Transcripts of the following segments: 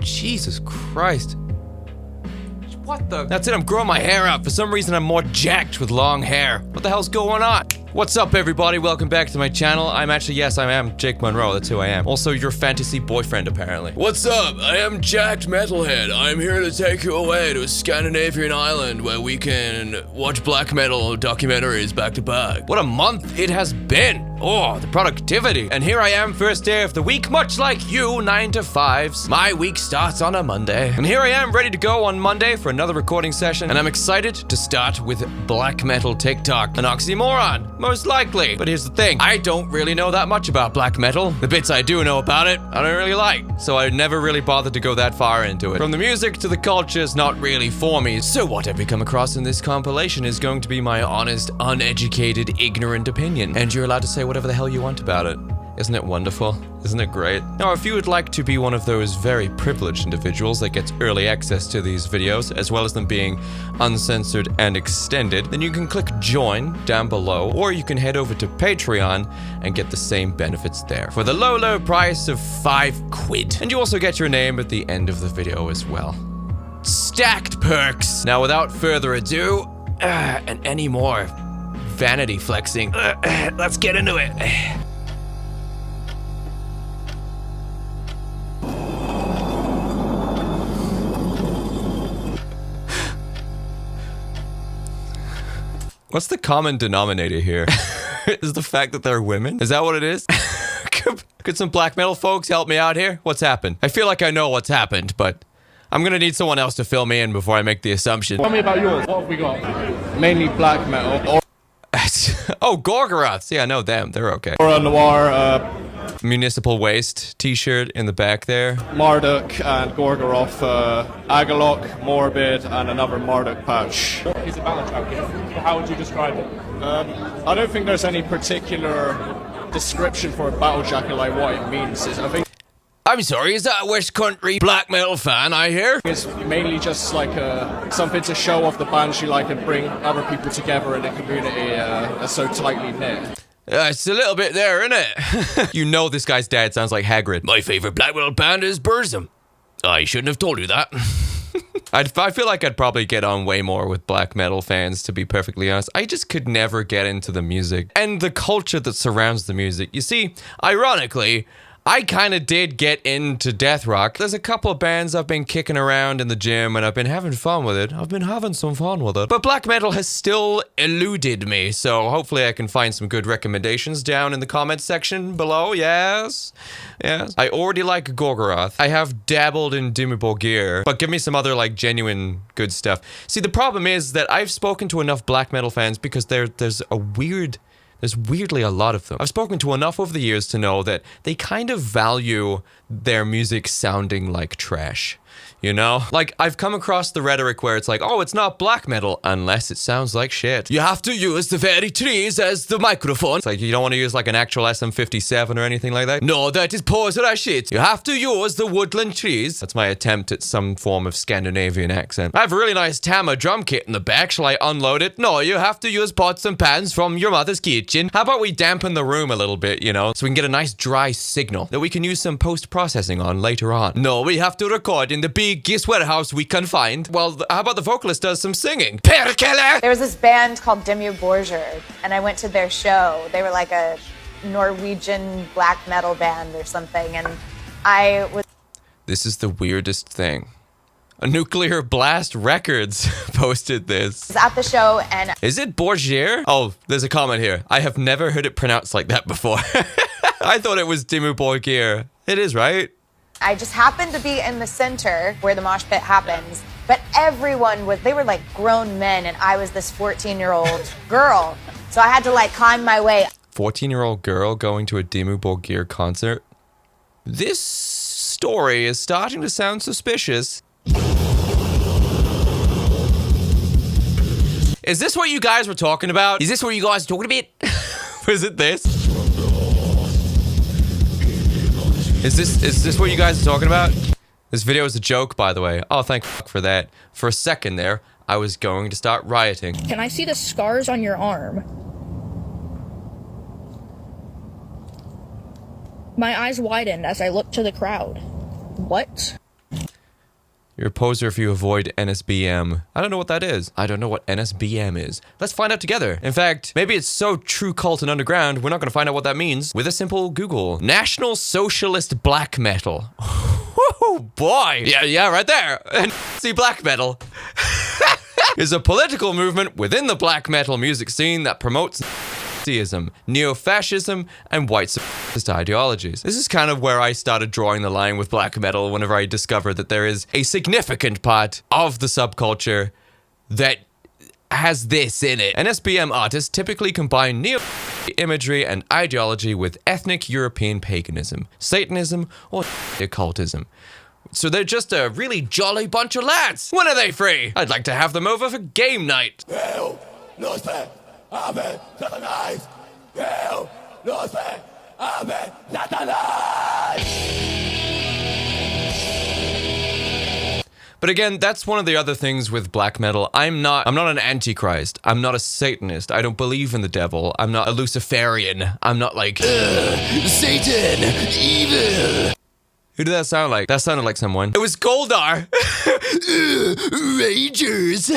Jesus Christ. What the? That's it, I'm growing my hair out. For some reason, I'm more jacked with long hair. What the hell's going on? What's up, everybody? Welcome back to my channel. Yes, I am Jake Monroe. That's who I am. Also, your fantasy boyfriend, apparently. What's up? I am Jacked Metalhead. I'm here to take you away to a Scandinavian island where we can watch black metal documentaries back to back. What a month it has been. Oh, the productivity. And here I am, first day of the week, much like you, 9 to 5s. My week starts on a Monday. And here I am, ready to go on Monday for another recording session. And I'm excited to start with black metal TikTok. An oxymoron, most likely. But here's the thing, I don't really know that much about black metal. The bits I do know about it, I don't really like. So I never really bothered to go that far into it. From the music to the culture is not really for me. So whatever we come across in this compilation is going to be my honest, uneducated, ignorant opinion. And you're allowed to say whatever the hell you want about it. Isn't it wonderful? Isn't it great? Now, if you would like to be one of those very privileged individuals that gets early access to these videos, as well as them being uncensored and extended, then you can click join down below, or you can head over to Patreon and get the same benefits there for the low, low price of £5. And you also get your name at the end of the video as well. Stacked perks! Now, without further ado, and any more vanity flexing, let's get into it. What's the common denominator here? Is the fact that they're women? Is that what it is? Could some black metal folks help me out here? What's happened? I feel like I know what's happened, but I'm gonna need someone else to fill me in before I make the assumption. Tell me about yours. What have we got? Mainly black metal. Oh, Gorgoroths. Yeah, I know them. They're okay. Or a noir, Municipal Waste t-shirt in the back there. Marduk and Gorgoroth, Agalok, Morbid, and another Marduk patch. What is a battle jacket? How would you describe it? I don't think there's any particular description for a battle jacket, like what it means. I think I'm sorry, is that a West Country black metal fan I hear? it's mainly just like something to show off the bands you like and bring other people together in a community that's so tightly knit. It's a little bit there, isn't it? You know this guy's dad sounds like Hagrid. My favorite black metal band is Burzum. I shouldn't have told you that. I feel like I'd probably get on way more with black metal fans, to be perfectly honest. I just could never get into the music and the culture that surrounds the music. You see, ironically, I kind of did get into death rock. There's a couple of bands I've been kicking around in the gym and I've been having fun with it. I've been having some fun with it. But black metal has still eluded me, so hopefully I can find some good recommendations down in the comments section below. Yes. Yes. I already like Gorgoroth. I have dabbled in Dimmu Borgir, but give me some other like genuine good stuff. See, the problem is that I've spoken to enough black metal fans because there's weirdly a lot of them. I've spoken to enough over the years to know that they kind of value their music sounding like trash. You know? Like, I've come across the rhetoric where it's like, oh, it's not black metal unless it sounds like shit. You have to use the very trees as the microphone. It's like, you don't want to use like an actual SM57 or anything like that? No, that is poser as shit. You have to use the woodland trees. That's my attempt at some form of Scandinavian accent. I have a really nice Tama drum kit in the back. Shall I unload it? No, you have to use pots and pans from your mother's kitchen. How about we dampen the room a little bit, you know, so we can get a nice dry signal that we can use some post-processing on later on. No, we have to record in the biggest warehouse we can find. Well, how about the vocalist does some singing? Perkele! There was this band called Dimmu Borgir, and I went to their show. They were like a Norwegian black metal band or something, and I was... This is the weirdest thing. A Nuclear Blast Records posted this. at the show, and... Is it Borgir? Oh, there's a comment here. I have never heard it pronounced like that before. I thought it was Dimmu Borgir. It is, right? I just happened to be in the center where the mosh pit happens, but everyone they were like grown men, and I was this 14-year-old girl. So I had to like climb my way. 14-year-old girl going to a Dimmu Borgir concert? This story is starting to sound suspicious. Is this what you guys were talking about? Is this what you guys are talking about? Was it this? Is this what you guys are talking about? This video is a joke, by the way. Oh, thank fuck for that. For a second there, I was going to start rioting. Can I see the scars on your arm? My eyes widened as I looked to the crowd. What? You're a poser if you avoid NSBM. I don't know what that is. I don't know what NSBM is. Let's find out together. In fact, maybe it's so true cult and underground, we're not gonna find out what that means with a simple Google. National Socialist Black Metal. Oh boy. Yeah, right there. And see, black metal is a political movement within the black metal music scene that promotes Nazism, neo-fascism, and white supremacist ideologies. This is kind of where I started drawing the line with black metal whenever I discovered that there is a significant part of the subculture that has this in it. NSBM artists typically combine neo imagery and ideology with ethnic European paganism, Satanism, or occultism. So they're just a really jolly bunch of lads. When are they free? I'd like to have them over for game night. But again, that's one of the other things with black metal. I'm not an antichrist. I'm not a Satanist. I don't believe in the devil. I'm not a Luciferian. I'm not like, Satan, evil. Who did that sound like? That sounded like someone. It was Goldar. Ragers.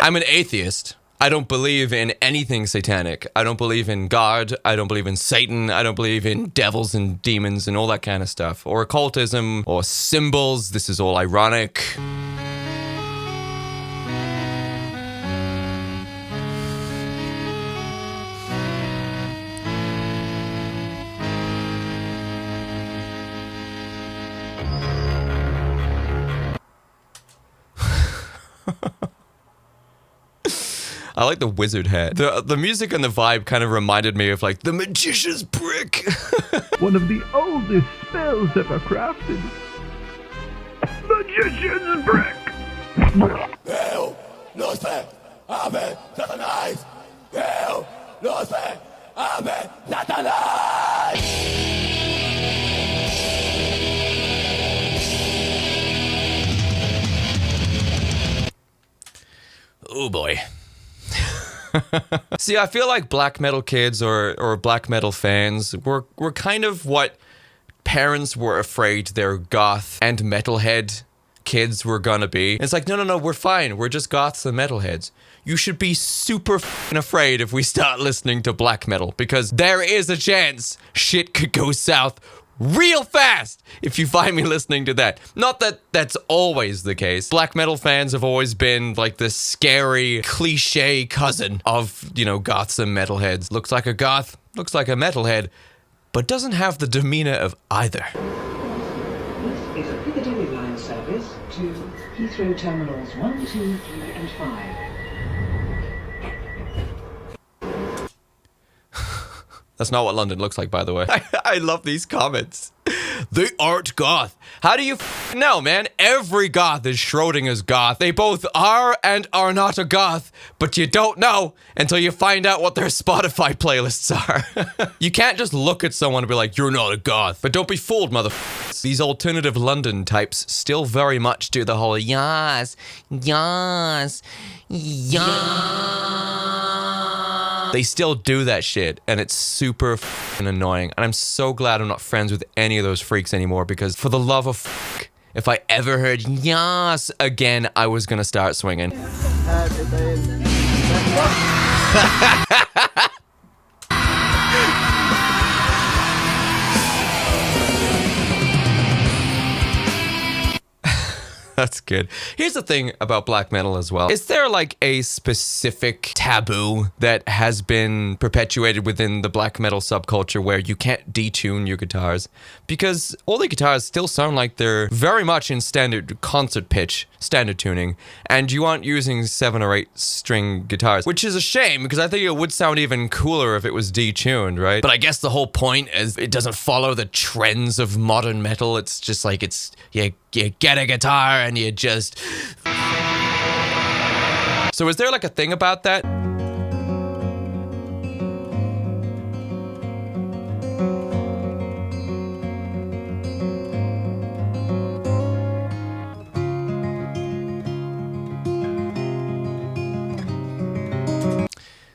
I'm an atheist. I don't believe in anything satanic. I don't believe in God. I don't believe in Satan. I don't believe in devils and demons and all that kind of stuff. Or occultism or symbols. This is all ironic. I like the wizard hat. The music and the vibe kind of reminded me of like the magician's brick. One of the oldest spells ever crafted. Magician's brick. Hell, no spec, amen, satanize. Hell, no spec, amen, satanize. Oh boy. See, I feel like black metal kids or black metal fans were kind of what parents were afraid their goth and metalhead kids were gonna be. It's like, no, we're fine. We're just goths and metalheads. You should be super afraid if we start listening to black metal, because there is a chance shit could go south real fast if you find me listening to that. Not that that's always the case. Black metal fans have always been like the scary cliche cousin of, goths and metalheads. Looks like a goth, looks like a metalhead, but doesn't have the demeanor of either. This is a Piccadilly line service to Heathrow Terminals 1, 2, 3 and 5. That's not what London looks like, by the way. I love these comments. They aren't goth. How do you know, man? Every goth is Schrodinger's goth. They both are and are not a goth, but you don't know until you find out what their Spotify playlists are. You can't just look at someone and be like, you're not a goth. But don't be fooled, motherfuckers. These alternative London types still very much do the whole yas. They still do that shit, and it's super f***ing annoying. And I'm so glad I'm not friends with any of those freaks anymore, because for the love of f***, if I ever heard yas again, I was gonna start swinging. That's good. Here's the thing about black metal as well. Is there like a specific taboo that has been perpetuated within the black metal subculture where you can't detune your guitars? Because all the guitars still sound like they're very much in standard concert pitch, standard tuning, and you aren't using 7 or 8 string guitars, which is a shame because I think it would sound even cooler if it was detuned, right? But I guess the whole point is it doesn't follow the trends of modern metal. It's just like you get a guitar and you just... So is there like a thing about that?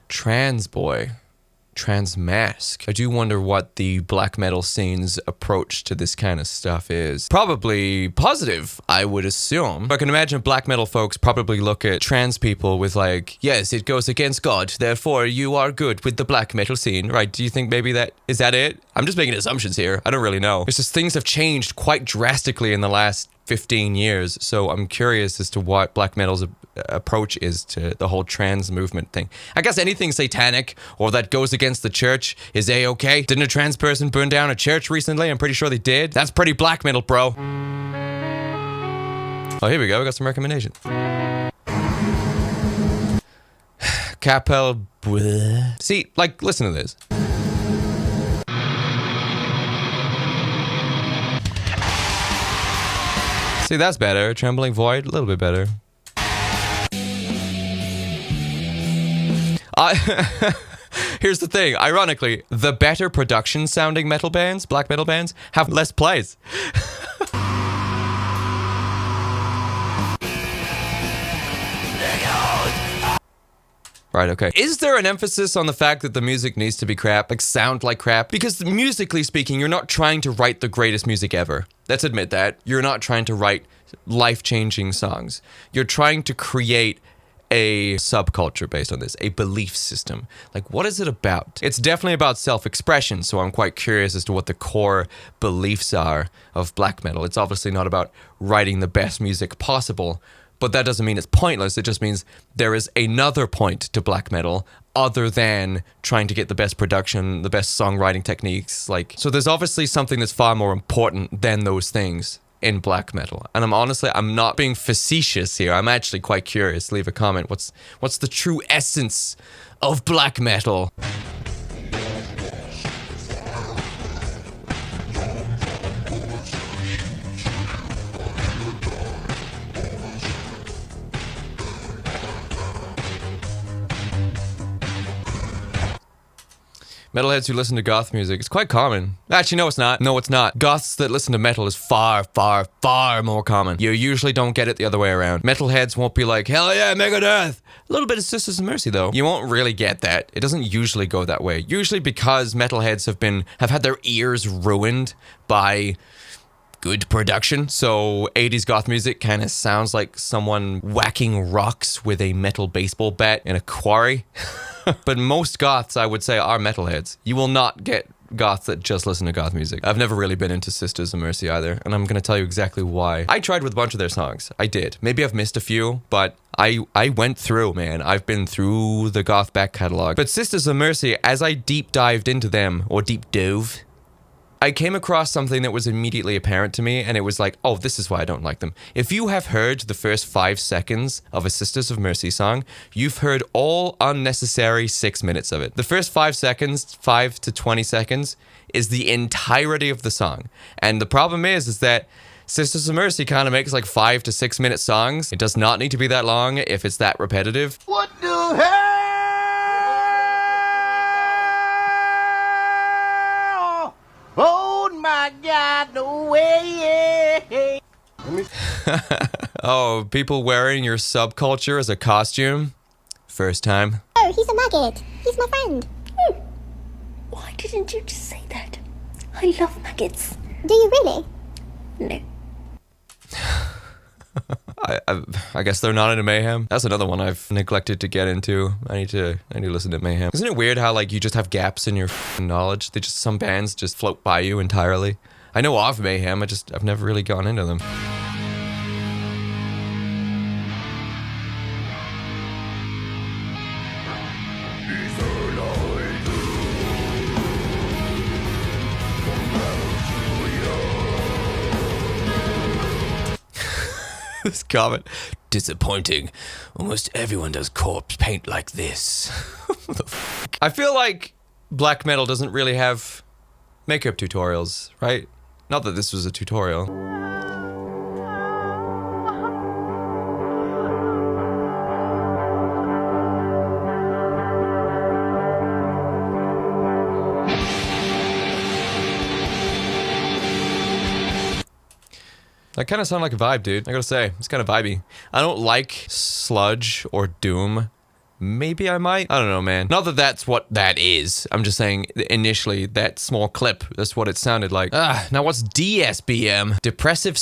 Trans boy. Transmask. I do wonder what the black metal scene's approach to this kind of stuff is. Probably positive, I would assume. I can imagine black metal folks probably look at trans people with like, yes, it goes against God, therefore you are good with the black metal scene, right? Do you think maybe is that it? I'm just making assumptions here. I don't really know. It's just things have changed quite drastically in the last 15 years, so I'm curious as to what black metal's approach is to the whole trans movement thing. I guess anything satanic or that goes against the church is a-okay. Didn't a trans person burn down a church recently? I'm pretty sure they did. That's pretty black metal, bro. Oh, here we go. We got some recommendations. Capel. See, like, listen to this. See, that's better. Trembling Void, a little bit better. Here's the thing. Ironically, the better production sounding metal bands, black metal bands, have less plays. Right, okay. Is there an emphasis on the fact that the music needs to be crap, like sound like crap? Because musically speaking, you're not trying to write the greatest music ever. Let's admit that. You're not trying to write life-changing songs. You're trying to create a subculture based on this, a belief system. Like, what is it about? It's definitely about self-expression, so I'm quite curious as to what the core beliefs are of black metal. It's obviously not about writing the best music possible, but that doesn't mean it's pointless. It just means there is another point to black metal other than trying to get the best production, the best songwriting techniques. Like, so there's obviously something that's far more important than those things in black metal. And I'm not being facetious here. I'm actually quite curious. Leave a comment. What's the true essence of black metal? Metalheads who listen to goth music. It's quite common. Actually, no, it's not. No, it's not. Goths that listen to metal is far, far, far more common. You usually don't get it the other way around. Metalheads won't be like, hell yeah, Megadeth. A little bit of Sisters of Mercy, though. You won't really get that. It doesn't usually go that way. Usually because metalheads have had their ears ruined by good production. So 80s goth music kind of sounds like someone whacking rocks with a metal baseball bat in a quarry. But most goths, I would say, are metalheads. You will not get goths that just listen to goth music. I've never really been into Sisters of Mercy either, and I'm going to tell you exactly why. I tried with a bunch of their songs. I did. Maybe I've missed a few, but I went through, man. I've been through the goth back catalog. But Sisters of Mercy, as I deep dived into them, or deep dove, I came across something that was immediately apparent to me, and it was like, oh, this is why I don't like them. If you have heard the first 5 seconds of a Sisters of Mercy song, you've heard all unnecessary 6 minutes of it. The first 5 seconds, 5 to 20 seconds, is the entirety of the song. And the problem is that Sisters of Mercy kind of makes like 5 to 6 minute songs. It does not need to be that long if it's that repetitive. What the hell? Oh my God, no way. Oh, people wearing your subculture as a costume? First time. Oh, he's a maggot. He's my friend. Why didn't you just say that? I love maggots. Do you really? No. I guess they're not into Mayhem. That's another one I've neglected to get into. I need to listen to Mayhem. Isn't it weird how like you just have gaps in your knowledge? Some bands just float by you entirely. I know of Mayhem. I've never really gone into them. This comment. Disappointing. Almost everyone does corpse paint like this. What the fuck? I feel like black metal doesn't really have makeup tutorials, right? Not that this was a tutorial. That kind of sounded like a vibe, dude. I gotta say, it's kind of vibey. I don't like sludge or doom maybe I might. I don't know, man. Not that that's what that is. I'm just saying initially that small clip, that's what it sounded like. Now what's DSBM? Depressive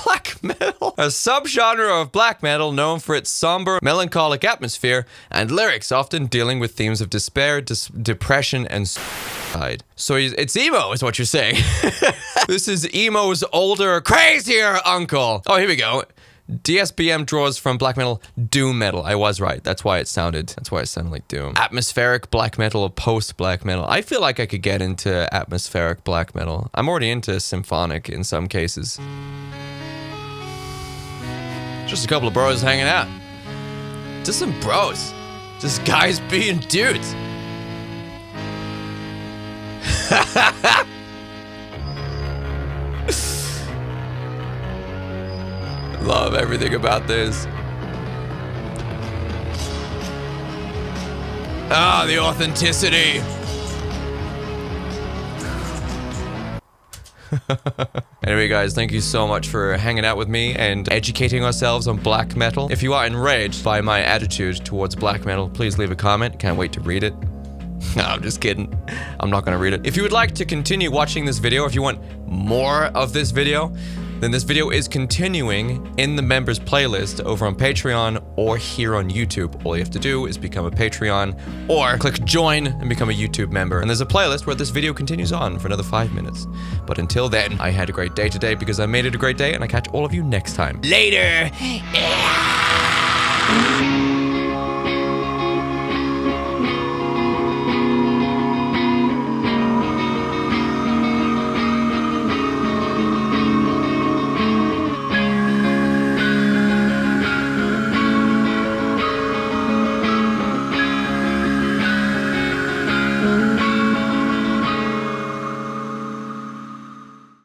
black metal. A subgenre of black metal known for its somber, melancholic atmosphere and lyrics often dealing with themes of despair, depression, and suicide. So it's emo is what you're saying. This is emo's older, crazier uncle. Oh, here we go. DSBM draws from black metal, doom metal. I was right. That's why it sounded like doom. Atmospheric black metal or post black metal. I feel like I could get into atmospheric black metal. I'm already into symphonic in some cases. Just a couple of bros hanging out. Just some bros. Just guys being dudes. Love everything about this. Ah, the authenticity. Anyway, guys, thank you so much for hanging out with me and educating ourselves on black metal. If you are enraged by my attitude towards black metal, please leave a comment. Can't wait to read it. No, I'm just kidding. I'm not gonna read it. If you would like to continue watching this video, if you want more of this video, then this video is continuing in the members playlist over on Patreon or here on YouTube. All you have to do is become a Patreon or click join and become a YouTube member. And there's a playlist where this video continues on for another 5 minutes. But until then, I had a great day today because I made it a great day, and I catch all of you next time. Later!